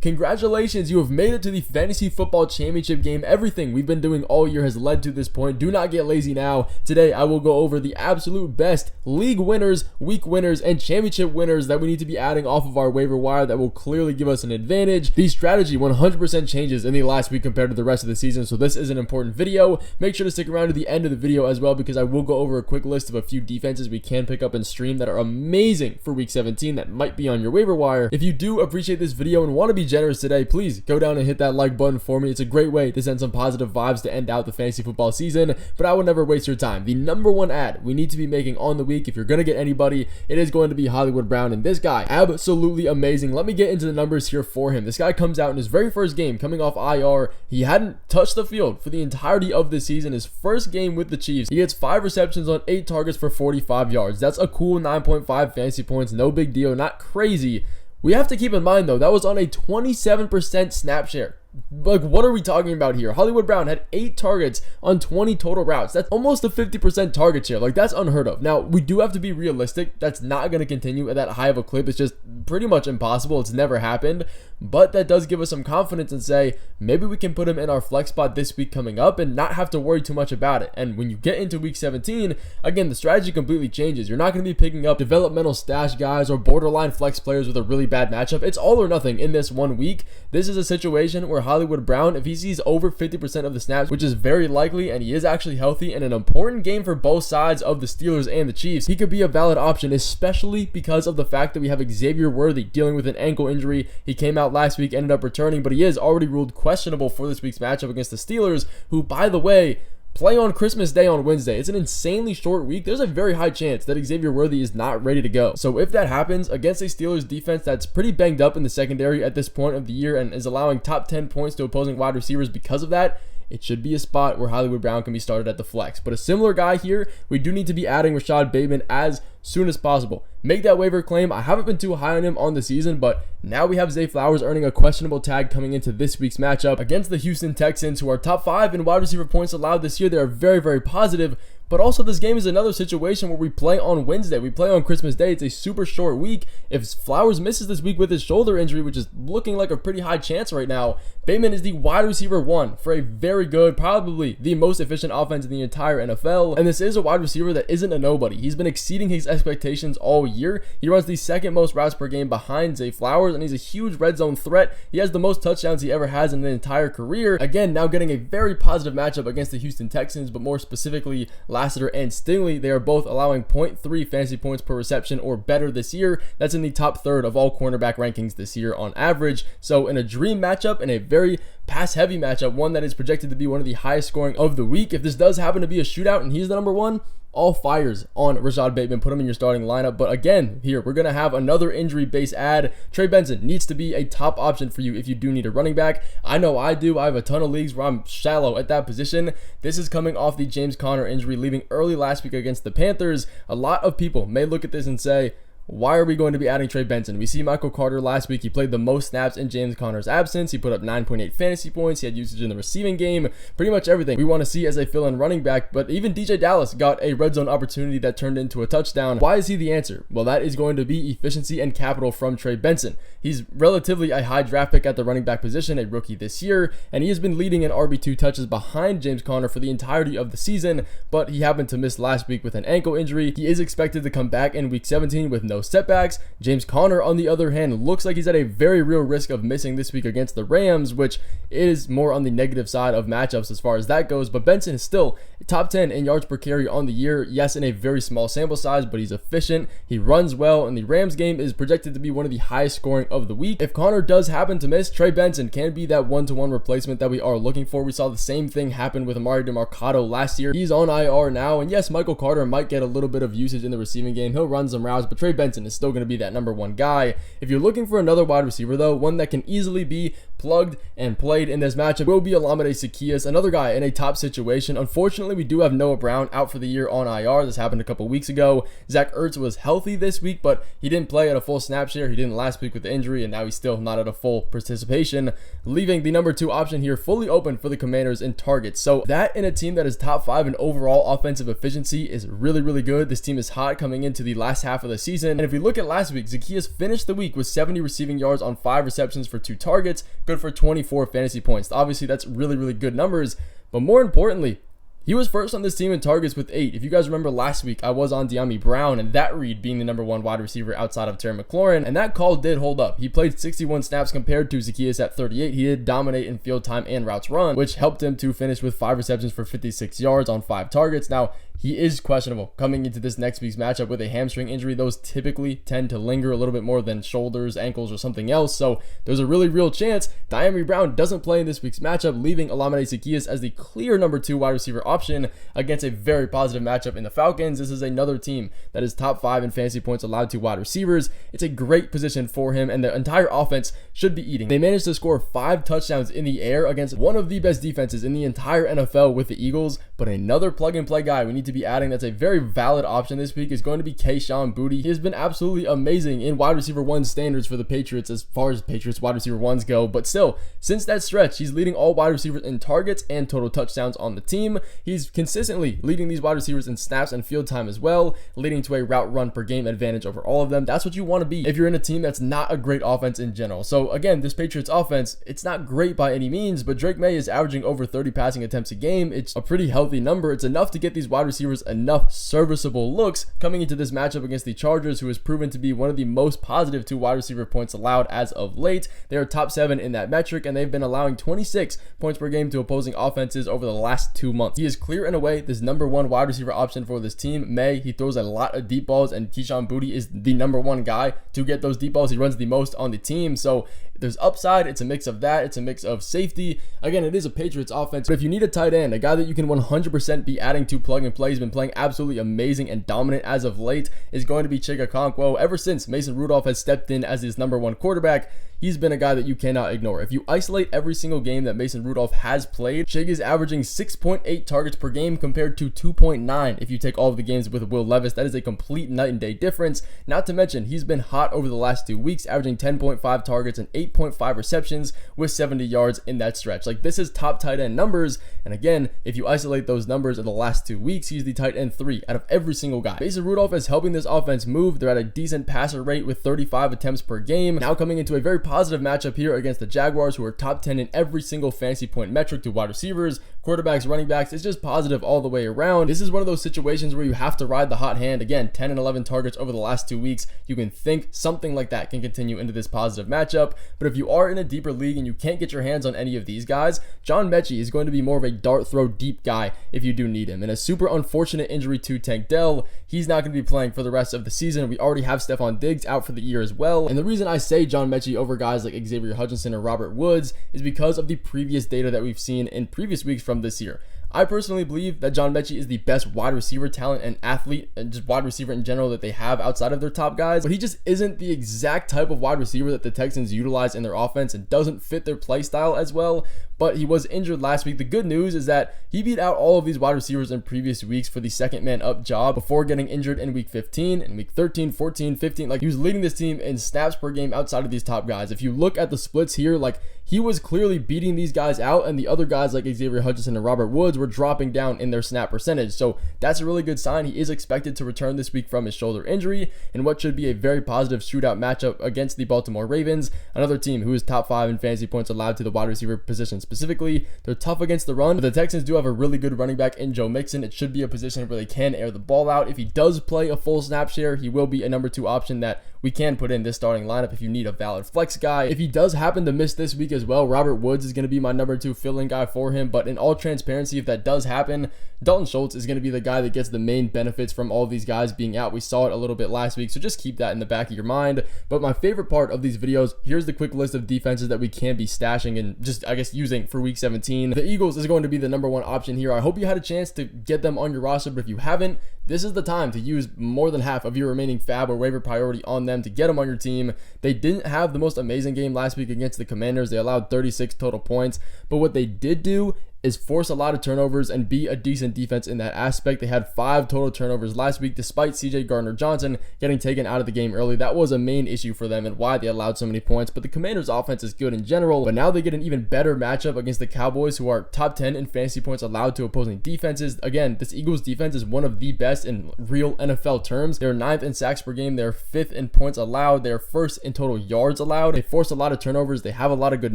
Congratulations, you have made it to the Fantasy Football Championship game. Everything we've been doing all year has led to this point. Do not get lazy now. Today, I will go over the absolute best league winners, week winners, and championship winners that we need to be adding off of our waiver wire that will clearly give us an advantage. The strategy 100% changes in the last week compared to the rest of the season, so this is an important video. Make sure to stick around to the end of the video as well, because I will go over a quick list of a few defenses we can pick up and stream that are amazing for week 17 that might be on your waiver wire. If you do appreciate this video and want to be generous today, please go down and hit that like button for me. It's a great way to send some positive vibes to end out the fantasy football season, but I will never waste your time. The number one ad we need to be making on the week, if you're going to get anybody, it is going to be Hollywood Brown, and this guy, absolutely amazing. Let me get into the numbers here for him. This guy comes out in his very first game coming off IR. He hadn't touched the field for the entirety of the season. His first game with the Chiefs, he gets 5 receptions on 8 targets for 45 yards. That's a cool 9.5 fantasy points. No big deal, not crazy. We have to keep in mind, though, that was on a 27% snap share. Like, what are we talking about here? Hollywood Brown had 8 targets on 20 total routes. That's almost a 50% target share. Like, that's unheard of. Now, we do have to be realistic. That's not going to continue at that high of a clip. It's just pretty much impossible. It's never happened. But that does give us some confidence and say, maybe we can put him in our flex spot this week coming up and not have to worry too much about it. And when you get into week 17, again, the strategy completely changes. You're not going to be picking up developmental stash guys or borderline flex players with a really bad matchup. It's all or nothing in this 1 week. This is a situation where Hollywood Brown, if he sees over 50% of the snaps, which is very likely, and he is actually healthy in an important game for both sides of the Steelers and the Chiefs, he could be a valid option, especially because of the fact that we have Xavier Worthy dealing with an ankle injury. He came out last week, ended up returning, but he is already ruled questionable for this week's matchup against the Steelers, who, by the way, play on Christmas Day on Wednesday. It's an insanely short week. There's a very high chance that Xavier Worthy is not ready to go. So if that happens against a Steelers defense that's pretty banged up in the secondary at this point of the year and is allowing top 10 points to opposing wide receivers because of that, it should be a spot where Hollywood Brown can be started at the flex. But a similar guy here, we do need to be adding Rashad Bateman as soon as possible. Make that waiver claim. I haven't been too high on him on the season, but now we have Zay Flowers earning a questionable tag coming into this week's matchup against the Houston Texans, who are top 5 in wide receiver points allowed this year. They are very, very positive. But also, this game is another situation where we play on Wednesday. We play on Christmas Day. It's a super short week. If Flowers misses this week with his shoulder injury, which is looking like a pretty high chance right now, Bateman is the wide receiver 1 for a very good, probably the most efficient offense in the entire NFL. And this is a wide receiver that isn't a nobody. He's been exceeding his expectations all year. He runs the second most routes per game behind Zay Flowers, and he's a huge red zone threat. He has the most touchdowns he ever has in the entire career. Again, now getting a very positive matchup against the Houston Texans, but more specifically, Lassiter and Stingley. They are both allowing 0.3 fantasy points per reception or better this year. That's in the top third of all cornerback rankings this year on average. So in a dream matchup, in a very pass-heavy matchup, one that is projected to be one of the highest scoring of the week, if this does happen to be a shootout and he's the number 1, all fires on Rashad Bateman. Put him in your starting lineup. But again, here we're going to have another injury-based ad. Trey Benson needs to be a top option for you if you do need a running back. I know I do. I have a ton of leagues where I'm shallow at that position. This is coming off the James Conner injury, leaving early last week against the Panthers. A lot of people may look at this and say, why are we going to be adding Trey Benson? We see Michael Carter last week. He played the most snaps in James Conner's absence. He put up 9.8 fantasy points. He had usage in the receiving game. Pretty much everything we want to see as a fill-in running back. But even DJ Dallas got a red zone opportunity that turned into a touchdown. Why is he the answer? Well, that is going to be efficiency and capital from Trey Benson. He's relatively a high draft pick at the running back position, a rookie this year, and he has been leading in RB2 touches behind James Conner for the entirety of the season, but he happened to miss last week with an ankle injury. He is expected to come back in week 17 with no setbacks. James Conner, on the other hand, looks like he's at a very real risk of missing this week against the Rams, which is more on the negative side of matchups as far as that goes. But Benson is still top 10 in yards per carry on the year. Yes, in a very small sample size, but he's efficient. He runs well, and the Rams game is projected to be one of the highest scoring of the week. If Conner does happen to miss, Trey Benson can be that one-to-one replacement that we are looking for. We saw the same thing happen with Amari DeMarcado last year. He's on IR now, and yes, Michael Carter might get a little bit of usage in the receiving game. He'll run some routes, but Trey Benson is still going to be that number 1 guy. If you're looking for another wide receiver, though, one that can easily be plugged and played in this matchup, will be Olamide Zaccheaus, another guy in a top situation. Unfortunately, we do have Noah Brown out for the year on IR. This happened a couple weeks ago. Zach Ertz was healthy this week, but he didn't play at a full snap share. He didn't last week with the injury, and now he's still not at a full participation, leaving the number 2 option here fully open for the Commanders in targets. So that in a team that is top 5 in overall offensive efficiency is really, really good. This team is hot coming into the last half of the season. season. And if we look at last week, Zacchaeus finished the week with 70 receiving yards on 5 receptions for 2 targets, good for 24 fantasy points. Obviously, that's really, really good numbers, but more importantly, he was first on this team in targets with 8. If you guys remember last week, I was on De'Ami Brown and that read being the number 1 wide receiver outside of Terry McLaurin, and that call did hold up. He played 61 snaps compared to Zacchaeus at 38. He did dominate in field time and routes run, which helped him to finish with 5 receptions for 56 yards on 5 targets. Now, he is questionable coming into this next week's matchup with a hamstring injury. Those typically tend to linger a little bit more than shoulders, ankles, or something else. So there's a really real chance De'Ami Brown doesn't play in this week's matchup, leaving Olamide Zacchaeus as the clear number 2 wide receiver option against a very positive matchup in the Falcons. This is another team that is top 5 in fantasy points allowed to wide receivers. It's a great position for him, and the entire offense should be eating. They managed to score 5 touchdowns in the air against one of the best defenses in the entire NFL with the Eagles, but another plug-and-play guy we need to be adding that's a very valid option this week is going to be Kayshon Boutte. He has been absolutely amazing in wide receiver 1 standards for the Patriots as far as Patriots wide receiver 1s go, but still, since that stretch, he's leading all wide receivers in targets and total touchdowns on the team. He's consistently leading these wide receivers in snaps and field time as well, leading to a route run per game advantage over all of them. That's what you want to be if you're in a team that's not a great offense in general. So again, this Patriots offense, it's not great by any means, but Drake May is averaging over 30 passing attempts a game. It's a pretty healthy number. It's enough to get these wide receivers enough serviceable looks coming into this matchup against the Chargers, who has proven to be one of the most positive to wide receiver points allowed as of late. They are top 7 in that metric, and they've been allowing 26 points per game to opposing offenses over the last 2 months. He is clear in a way this number 1 wide receiver option for this team. May, he throws a lot of deep balls, and Kayshon Boutte is the number 1 guy to get those deep balls. He runs the most on the team, so there's upside. It's a mix of that. It's a mix of safety. Again, it is a Patriots offense, but if you need a tight end, a guy that you can 100% be adding to plug and play, he's been playing absolutely amazing and dominant as of late, is going to be Chig Okonkwo. Ever since Mason Rudolph has stepped in as his number 1 quarterback, he's been a guy that you cannot ignore. If you isolate every single game that Mason Rudolph has played, Chig is averaging 6.8 targets per game compared to 2.9 if you take all of the games with Will Levis. That is a complete night and day difference. Not to mention, he's been hot over the last 2 weeks, averaging 10.5 targets and 8.5 receptions with 70 yards in that stretch. Like, this is top tight end numbers, and again, if you isolate those numbers in the last 2 weeks, he's the tight end 3 out of every single guy. Mason Rudolph is helping this offense move. They're at a decent passer rate with 35 attempts per game. Now coming into a very positive matchup here against the Jaguars, who are top 10 in every single fantasy point metric to wide receivers, quarterbacks, running backs. It's just positive all the way around. This is one of those situations where you have to ride the hot hand. Again, 10 and 11 targets over the last 2 weeks. You can think something like that can continue into this positive matchup. But if you are in a deeper league and you can't get your hands on any of these guys, John Mechie is going to be more of a dart throw deep guy if you do need him. And a super unfortunate injury to Tank Dell, he's not going to be playing for the rest of the season. We already have Stephon Diggs out for the year as well. And the reason I say John Mechie over guys like Xavier Hutchinson or Robert Woods is because of the previous data that we've seen in previous weeks from this year. I personally believe that John Mechie is the best wide receiver talent and athlete and just wide receiver in general that they have outside of their top guys, but he just isn't the exact type of wide receiver that the Texans utilize in their offense and doesn't fit their play style as well. But he was injured last week. The good news is that he beat out all of these wide receivers in previous weeks for the second man up job before getting injured in week 15 and week 13, 14, 15. Like, he was leading this team in snaps per game outside of these top guys. If you look at the splits here, like, he was clearly beating these guys out, and the other guys like Xavier Hutchinson and Robert Woods were dropping down in their snap percentage. So that's a really good sign. He is expected to return this week from his shoulder injury in what should be a very positive shootout matchup against the Baltimore Ravens, another team who is top 5 in fantasy points allowed to the wide receiver position specifically. They're tough against the run, but the Texans do have a really good running back in Joe Mixon. It should be a position where they can air the ball out. If he does play a full snap share, he will be a number 2 option that we can put in this starting lineup if you need a valid flex guy. If he does happen to miss this week as well, Robert Woods is going to be my number 2 fill-in guy for him. But in all transparency, if that does happen, Dalton Schultz is going to be the guy that gets the main benefits from all of these guys being out. We saw it a little bit last week, so just keep that in the back of your mind. But my favorite part of these videos, here's the quick list of defenses that we can be stashing and just, I guess, using for week 17. The Eagles is going to be the number 1 option here. I hope you had a chance to get them on your roster, but if you haven't, this is the time to use more than half of your remaining fab or waiver priority on them to get them on your team. They didn't have the most amazing game last week against the Commanders. They allowed 36 total points, but what they did do is force a lot of turnovers and be a decent defense in that aspect. They had 5 total turnovers last week despite CJ Gardner-Johnson getting taken out of the game early. That was a main issue for them and why they allowed so many points, but the Commanders offense is good in general. But now they get an even better matchup against the Cowboys, who are top 10 in fantasy points allowed to opposing defenses. Again, this Eagles defense is one of the best in real NFL terms. They're 9th in sacks per game. They're 5th in points allowed. They're 1st in total yards allowed. They force a lot of turnovers. They have a lot of good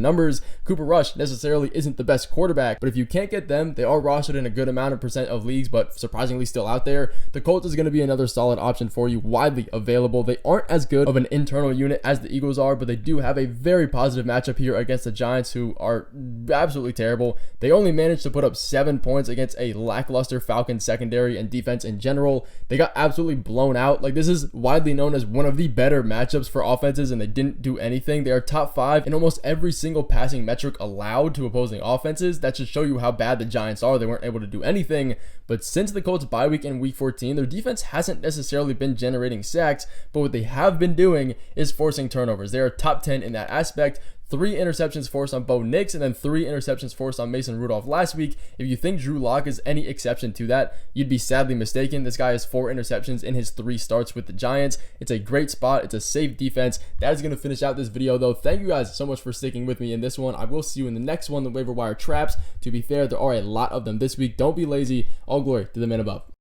numbers. Cooper Rush necessarily isn't the best quarterback, but if you can't get them, they are rostered in a good amount of percent of leagues, but surprisingly still out there. The Colts is going to be another solid option for you, widely available. They aren't as good of an internal unit as the Eagles are, but they do have a very positive matchup here against the Giants, who are absolutely terrible. They only managed to put up 7 points against a lackluster Falcons secondary and defense in general. They got absolutely blown out. Like, this is widely known as one of the better matchups for offenses, and they didn't do anything. They are top 5 in almost every single passing metric allowed to opposing offenses. That should show you how bad the Giants are. They weren't able to do anything. But since the Colts bye week in week 14, their defense hasn't necessarily been generating sacks, but what they have been doing is forcing turnovers. They are top 10 in that aspect. 3 interceptions forced on Bo Nix, and then 3 interceptions forced on Mason Rudolph last week. If you think Drew Lock is any exception to that, you'd be sadly mistaken. This guy has 4 interceptions in his 3 starts with the Giants. It's a great spot. It's a safe defense. That is going to finish out this video, though. Thank you guys so much for sticking with me in this one. I will see you in the next one, the waiver wire traps. To be fair, there are a lot of them this week. Don't be lazy. All glory to the man above.